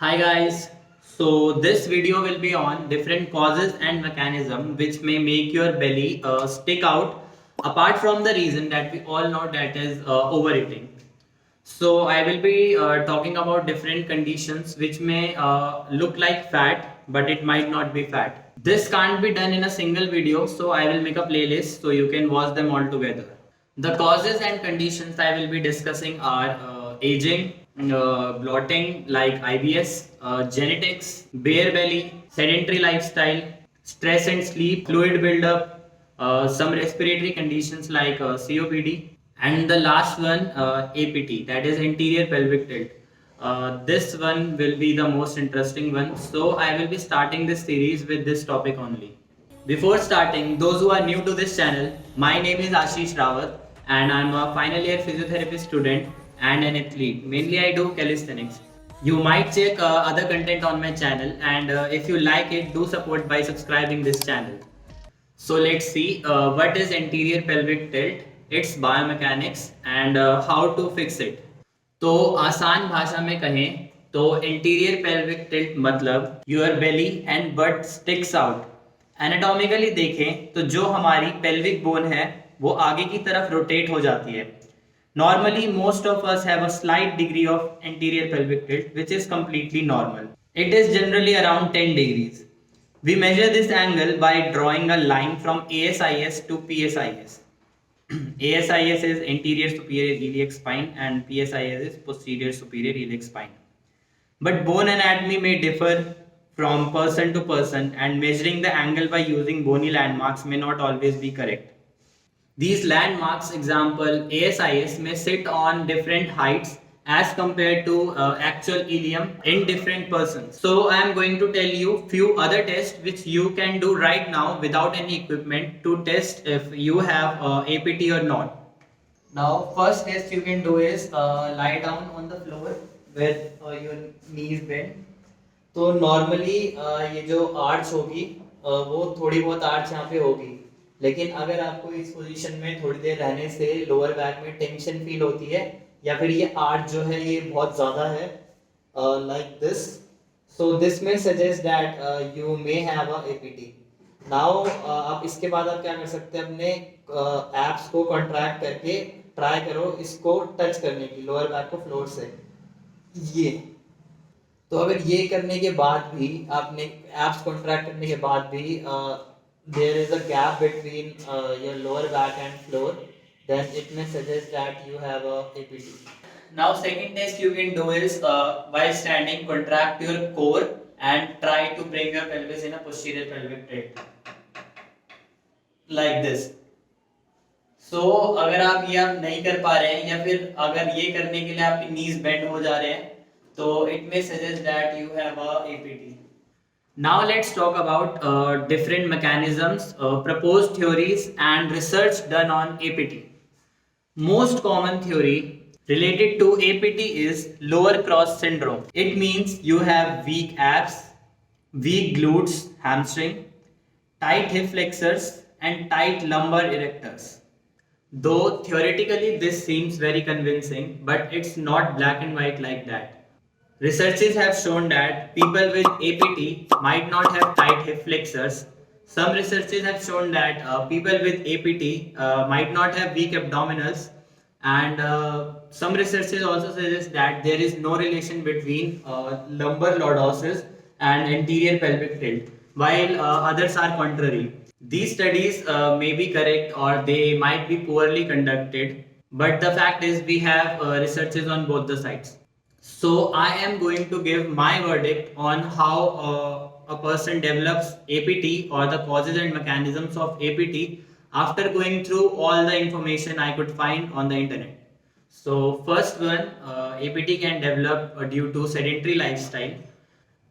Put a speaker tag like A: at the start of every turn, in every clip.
A: Hi guys. So this video will be on different causes and mechanism which may make your belly stick out apart from the reason that we all know that is overeating. So I will be talking about different conditions which may look like fat but it might not be fat. This can't be done in a single video, so I will make a playlist so you can watch them all together. The causes and conditions I will be discussing are aging, bloating like IBS, genetics, bare belly, sedentary lifestyle, stress and sleep, fluid buildup, some respiratory conditions like COPD, and the last one APT, that is anterior pelvic tilt. This one will be the most interesting one. So I will be starting this series with this topic only. Before starting, those who are new to this channel, my name is Ashish Rawat and I'm a final year physiotherapy student and an athlete. Mainly I do calisthenics. You might check other content on my channel, and if you like it, do support by subscribing this channel. So let's see what is anterior pelvic tilt, its biomechanics and how to fix it. तो आसान भाषा में कहें तो interior pelvic tilt मतलब your belly and but sticks out. Anatomically देखें तो जो हमारी पेल्विक बोन है वो आगे की तरफ रोटेट हो जाती है. Normally, most of us have a slight degree of anterior pelvic tilt, which is completely normal. It is generally around 10 degrees. We measure this angle by drawing a line from ASIS to PSIS. ASIS is anterior superior iliac spine and PSIS is posterior superior iliac spine. But bone anatomy may differ from person to person, and measuring the angle by using bony landmarks may not always be correct. These landmarks, example ASIS, may sit on different heights as compared to actual ilium in different persons. So I am going to tell you few other tests which you can do right now without any equipment to test if you have APT or not. Now first test you can do is lie down on the floor with your knees bent. तो normally ये जो arch होगी वो थोड़ी बहुत arch यहाँ पे होगी, लेकिन अगर आपको इस पोजीशन में थोड़ी देर रहने से लोअर बैक में टेंशन फील होती है या फिर ये आर्च जो है ये बहुत ज़्यादा है लाइक दिस, सो दिस में suggest that you may have a APT. Now आप इसके बाद आप क्या कर सकते हैं, अपने एप्स को कॉन्ट्रैक्ट करके ट्राई करो इसको टच करने की, लोअर बैक को फ्लोर से. ये तो अगर ये करने के बाद भी आपने एप्स कॉन्ट्रैक्ट करने के बाद भी there is a gap between your lower back and floor, then it may suggest that you have a APT. Now second test you can do is while standing contract your core and try to bring your pelvis in a posterior pelvic tilt like this. So अगर आप ये आप नहीं कर पा रहे हैं या फिर अगर ये करने के लिए आपकी knees bend हो जा रहे हैं तो it may suggest that you have a APT. Now let's talk about different mechanisms, proposed theories and research done on APT. Most common theory related to APT is lower cross syndrome. It means you have weak abs, weak glutes, hamstring, tight hip flexors and tight lumbar erectors. Though theoretically this seems very convincing, but it's not black and white like that. Researches have shown that people with APT might not have tight hip flexors. Some researches have shown that people with APT might not have weak abdominals, and some researches also suggest that there is no relation between lumbar lordosis and anterior pelvic tilt, while others are contrary. These studies may be correct or they might be poorly conducted, but the fact is we have researches on both the sides. So I am going to give my verdict on how a person develops APT or the causes and mechanisms of APT after going through all the information I could find on the internet. So first one, APT can develop due to sedentary lifestyle.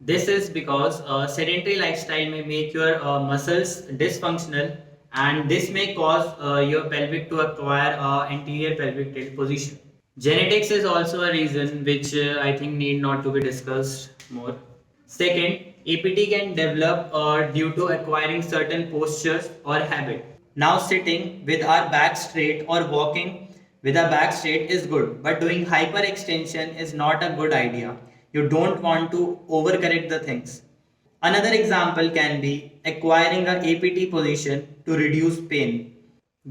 A: This is because sedentary lifestyle may make your muscles dysfunctional, and this may cause your pelvic to acquire anterior pelvic tilt position. Genetics is also a reason which I think need not to be discussed more. Second, APT can develop due to acquiring certain postures or habit. Now sitting with our back straight or walking with our back straight is good, but doing hyperextension is not a good idea. You don't want to overcorrect the things. Another example can be acquiring a APT position to reduce pain.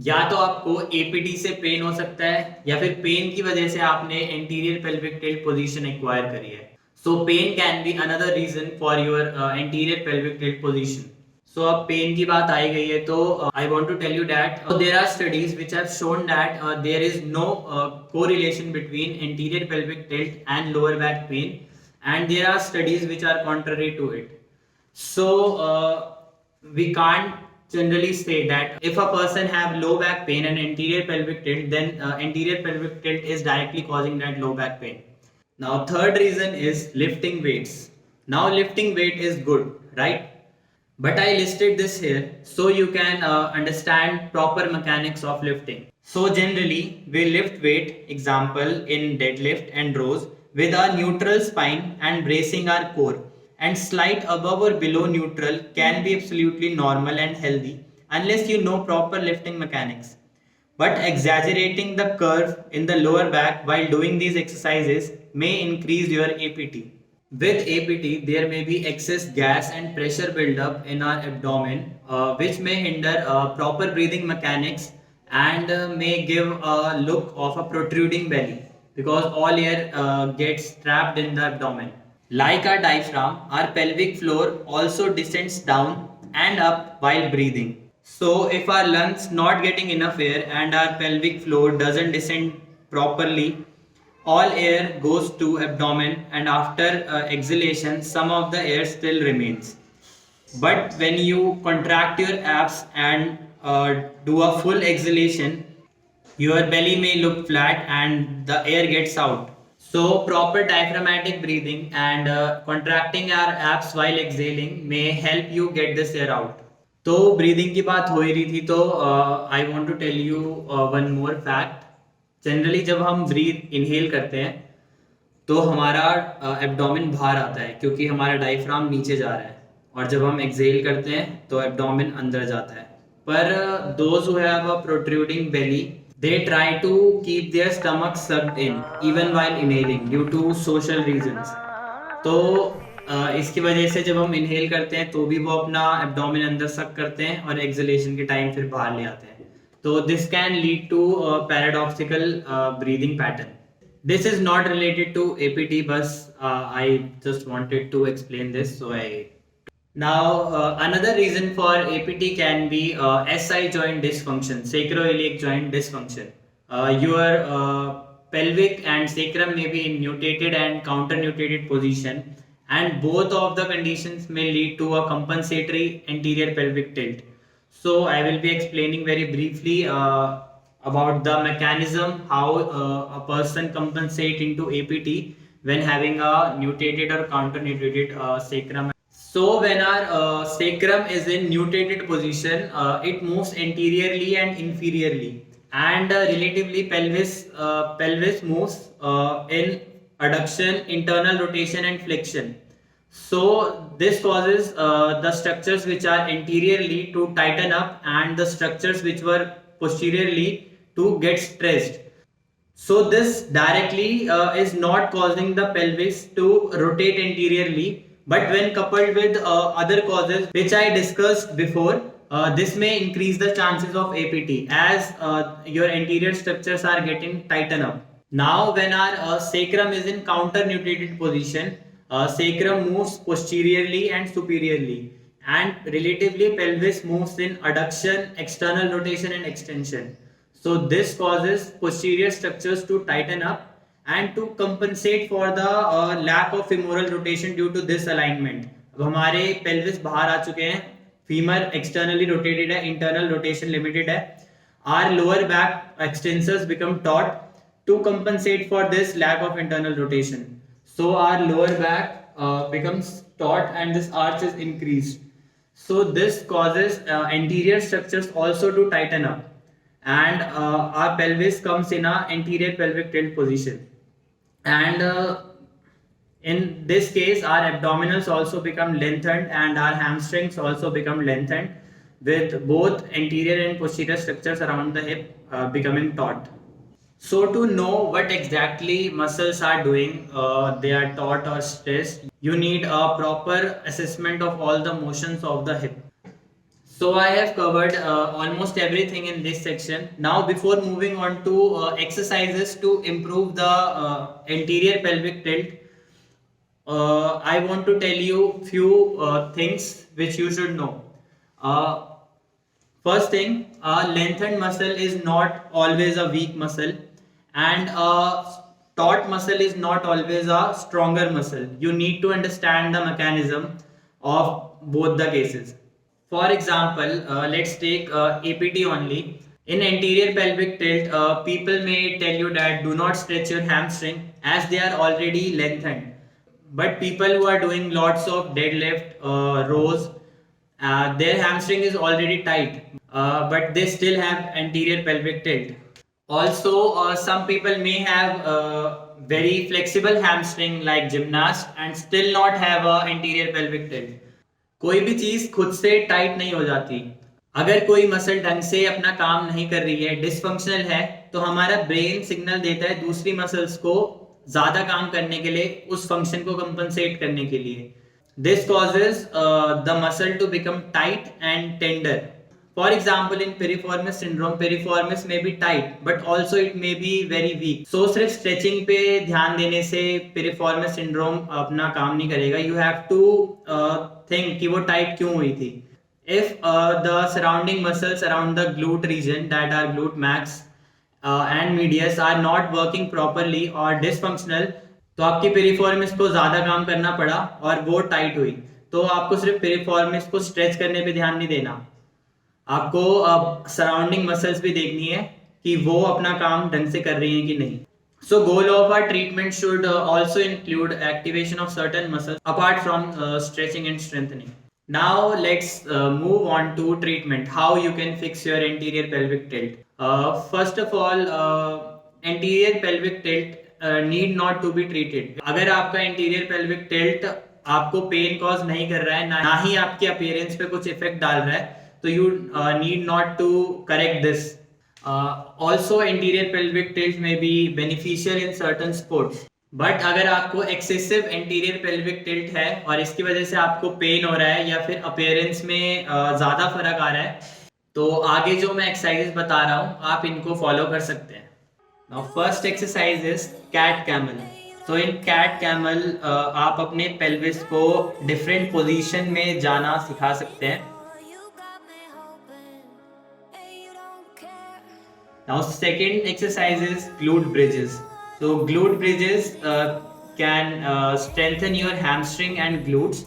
A: या तो आपको APT से pen हो सकता है या फिर pen की वजह से आपने anterior pelvic tilt position acquire करी है. So pain can be another reason for your anterior pelvic tilt position. So अब पेन की बात आई गई है तो I want to tell you that there are studies which have shown that there is no correlation between anterior pelvic tilt and lower back pain, and there are studies which are contrary to it. So we can't generally say that if a person have low back pain and anterior pelvic tilt, then anterior pelvic tilt is directly causing that low back pain. Now third reason is lifting weights. Now lifting weight is good, right? But I listed this here so you can understand proper mechanics of lifting. So generally we lift weight, example in deadlift and rows, with our neutral spine and bracing our core, and slight above or below neutral can be absolutely normal and healthy unless you know proper lifting mechanics. But exaggerating the curve in the lower back while doing these exercises may increase your APT. With APT, there may be excess gas and pressure buildup in our abdomen, which may hinder proper breathing mechanics and may give a look of a protruding belly because all air gets trapped in the abdomen. Like our diaphragm, our pelvic floor also descends down and up while breathing. So if our lungs not getting enough air and our pelvic floor doesn't descend properly, all air goes to abdomen, and after exhalation some of the air still remains. But when you contract your abs and do a full exhalation, your belly may look flat and the air gets out. So proper diaphragmatic breathing and contracting our abs while exhaling may help you get this air out. तो breathing की बात हो ही रही थी तो I want to tell you one more fact. Generally जब हम ब्रीथ इनहेल करते हैं तो हमारा एब्डोमेन बाहर आता है क्योंकि हमारा डायफ्राम नीचे जा रहा है, और जब हम एक्सहेल करते हैं तो एब्डोमेन अंदर जाता है. पर those who have a protruding belly, they try to keep their stomach sucked in even while inhaling due to social reasons. तो इसकी वजह से जब हम इनहेल करते हैं तो भी वो अपना एब्डोमेन अंदर सक करते हैं और एक्सहेलेशन के टाइम फिर बाहर ले आते हैं. तो this can lead to paradoxical breathing pattern. This is not related to APT, but I just wanted to explain this. Now another reason for APT can be SI joint dysfunction, sacroiliac joint dysfunction. Your pelvic and sacrum may be in nutated and counter-nutated position, and both of the conditions may lead to a compensatory anterior pelvic tilt. So I will be explaining very briefly about the mechanism how a person compensate into APT when having a nutated or counter-nutated sacrum. So when our sacrum is in nutated position, it moves anteriorly and inferiorly, and relatively pelvis moves in adduction, internal rotation and flexion. So this causes the structures which are anteriorly to tighten up and the structures which were posteriorly to get stressed. So this directly is not causing the pelvis to rotate anteriorly, but when coupled with other causes which I discussed before, this may increase the chances of APT as your anterior structures are getting tightened up. Now when our sacrum is in counter nutated position, sacrum moves posteriorly and superiorly, and relatively pelvis moves in adduction, external rotation and extension. So this causes posterior structures to tighten up, and to compensate for the lack of femoral rotation due to this alignment. अब हमारे pelvis बाहर आ चुके हैं, femur externally rotated है, internal rotation limited है, our lower back extensors become taut to compensate for this lack of internal rotation. So our lower back becomes taut and this arch is increased. So this causes anterior structures also to tighten up, and our pelvis comes in a anterior pelvic tilt position. And in this case our abdominals also become lengthened and our hamstrings also become lengthened, with both anterior and posterior structures around the hip becoming taut. So to know what exactly muscles are doing, they are taut or stressed, you need a proper assessment of all the motions of the hip. So I have covered almost everything in this section. Now before moving on to exercises to improve the anterior pelvic tilt, I want to tell you few things which you should know. Uh, First thing, a lengthened muscle is not always a weak muscle, and a taut muscle is not always a stronger muscle. You need to understand the mechanism of both the cases. For example, let's take APT only. In anterior pelvic tilt, people may tell you that do not stretch your hamstring as they are already lengthened. But people who are doing lots of deadlift, rows, their hamstring is already tight, but they still have anterior pelvic tilt. Also, some people may have very flexible hamstring like gymnast and still not have a anterior pelvic tilt. कोई भी चीज खुद से tight नहीं हो जाती. अगर कोई मसल ढंग से अपना काम नहीं कर रही है, डिसफंक्शनल है, तो हमारा ब्रेन सिग्नल देता है दूसरी मसल्स को ज्यादा काम करने के लिए, उस फंक्शन को कंपनसेट करने के लिए. This causes the muscle to become tight and tender. For example, in piriformis syndrome, piriformis may be tight, but also it may be very weak. So सिर्फ stretching पे ध्यान देने से piriformis syndrome अपना काम नहीं करेगा. You have to think कि वो tight क्यों हुई थी. If the surrounding muscles around the glute region, that are glute max and medius, are not working properly or dysfunctional, तो आपकी piriformis को ज़्यादा काम करना पड़ा और वो tight हुई. तो आपको सिर्फ piriformis को stretch करने पे ध्यान नहीं देना, आपको अब सराउंडिंग मसल्स भी देखनी है कि वो अपना काम ढंग से कर रही हैं कि नहीं. So goal of our treatment should also include activation of certain muscles apart from stretching and strengthening. Now let's move on to treatment. How you can fix your anterior pelvic tilt. First of all, anterior pelvic tilt need not to be treated. अगर आपका anterior pelvic tilt आपको pain cause नहीं कर रहा है, ना ही आपके appearance पे कुछ इफेक्ट डाल रहा है, तो you need not to correct this. Also anterior pelvic tilt may be beneficial in certain sports. But अगर आपको एक्सेसिव एंटीरियर पेल्विक टिल्ट है और इसकी वजह से आपको पेन हो रहा है या फिर अपीयरेंस में ज़्यादा फर्क आ रहा है, तो आगे जो मैं एक्सरसाइजेस बता रहा हूँ आप इनको फॉलो कर सकते हैं. Now first exercise is cat camel. तो इन कैट कैमल आप अपने पेल्विस को डिफरेंट पोजीशन में जाना सिखा सकते हैं. Now second exercise is glute bridges. So glute bridges can strengthen your hamstring and glutes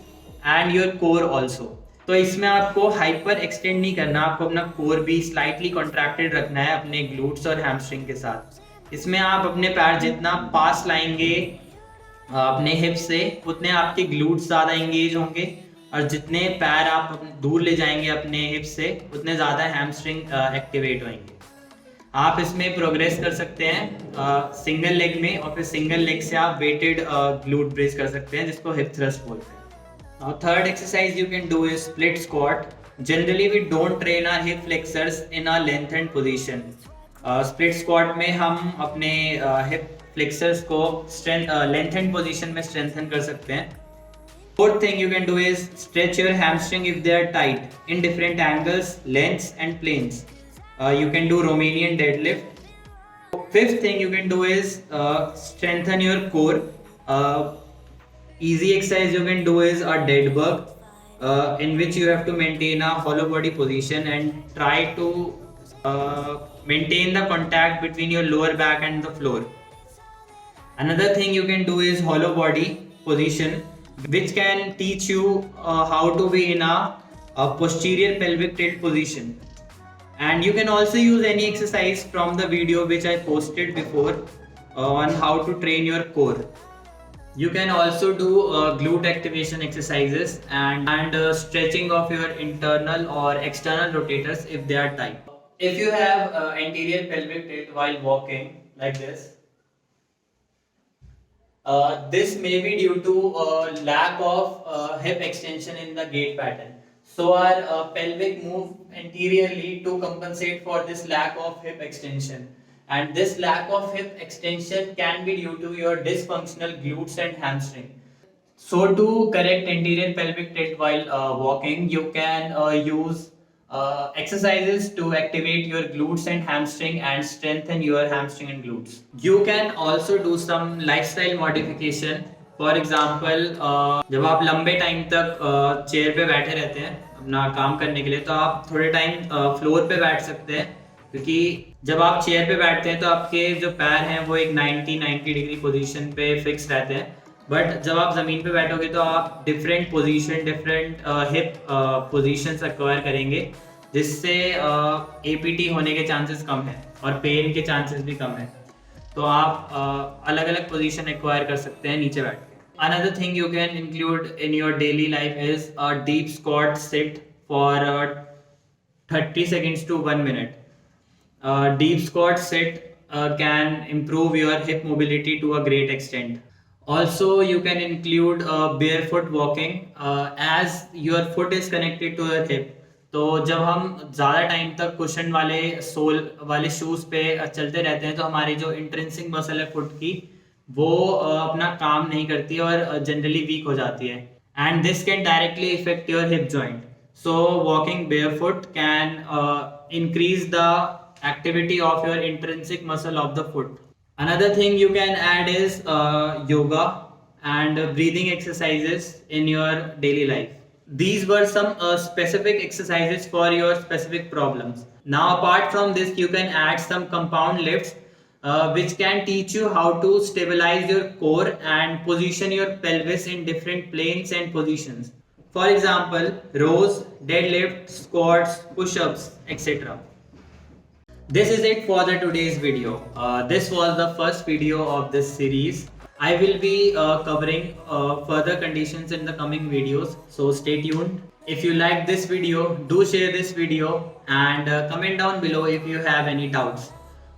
A: and your core also. तो इसमें आपको हाइपर एक्सटेंड नहीं करना, आपको अपना कोर भी स्लाइटली कॉन्ट्रैक्टेड रखना है अपने ग्लूट्स और हैमस्ट्रिंग के साथ. इसमें आप अपने पैर जितना पास लाएंगे अपने हिप से, उतने आपके ग्लूट्स ज़्यादा एंगेज होंगे, और जितने पैर आप दूर ले जाएंगे अपने हिप से, उतने ज़्यादा हैमस्ट्रिंग एक्टिवेट होंगे. आप इसमें प्रोग्रेस कर सकते हैं सिंगल लेग में, और फिर सिंगल लेग से आप वेटेड ग्लूट ब्रिज कर सकते हैं, जिसको हिप थ्रस्ट बोलते हैं. Now third exercise you can do is split squat. Generally we don't train our hip flexors in a lengthened position. Split squat में हम अपने हिप फ्लेक्सर्स को लेंथेंड पोजीशन में स्ट्रेंथन कर सकते हैं. Fourth thing you can do is stretch your hamstring if they are tight in different angles, lengths and planes. You can do Romanian deadlift. Fifth thing you can do is strengthen your core. Easy exercise you can do is a dead bug, in which you have to maintain a hollow body position and try to maintain the contact between your lower back and the floor. Another thing you can do is hollow body position, which can teach you how to be in a posterior pelvic tilt position. And you can also use any exercise from the video which I posted before on how to train your core. You can also do glute activation exercises and stretching of your internal or external rotators if they are tight. If you have anterior pelvic tilt while walking like this, this may be due to lack of hip extension in the gait pattern. So our pelvic move anteriorly to compensate for this lack of hip extension. and this lack of hip extension can be due to your dysfunctional glutes and hamstring. So to correct anterior pelvic tilt while walking, you can use exercises to activate your glutes and hamstring and strengthen your hamstring and glutes. You can also do some lifestyle modification. For example, जब आप लंबे time तक chair पे बैठे रहते हैं अपना काम करने के लिए, तो आप थोड़े टाइम फ्लोर पे बैठ सकते हैं, क्योंकि जब आप चेयर पे बैठते हैं तो आपके जो पैर हैं वो एक 90 डिग्री पोजीशन पे फिक्स रहते हैं, बट जब आप ज़मीन पे बैठोगे तो आप different position, different hip positions acquire करेंगे, जिससे एपीटी होने के चांसेस कम है और पेन के चांसेस भी कम है। तो आप अलग अलग पोजीशन एक्वायर कर सकते हैं नीचे बैठ के। Another thing you can include in your daily life is a deep squat sit for 30 seconds to 1 minute. Deep squat sit can improve your hip mobility to a great extent. Also, you can include barefoot walking as your foot is connected to your hip. तो जब हम ज़्यादा time तक cushion वाले soul वाले shoes पे चलते रहते हैं तो हमारी जो इंट्रिंसिक मसल है फुट की, वो अपना काम नहीं करती और जनरली वीक हो जाती है, and this can directly effect your hip joint. So walking barefoot can increase the activity of your intrinsic muscle of the foot. Another thing you can add is yoga and breathing exercises in your daily life. These were some specific exercises for your specific problems. Now, apart from this, you can add some compound lifts which can teach you how to stabilize your core and position your pelvis in different planes and positions. For example, rows, deadlift, squats, push-ups, etc. This is it for the today's video. This was the first video of this series. I will be covering further conditions in the coming videos, so stay tuned. If you like this video, do share this video and comment down below if you have any doubts.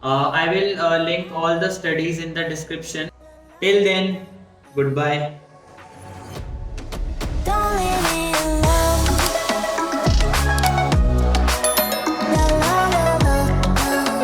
A: I will link all the studies in the description. Till then, goodbye.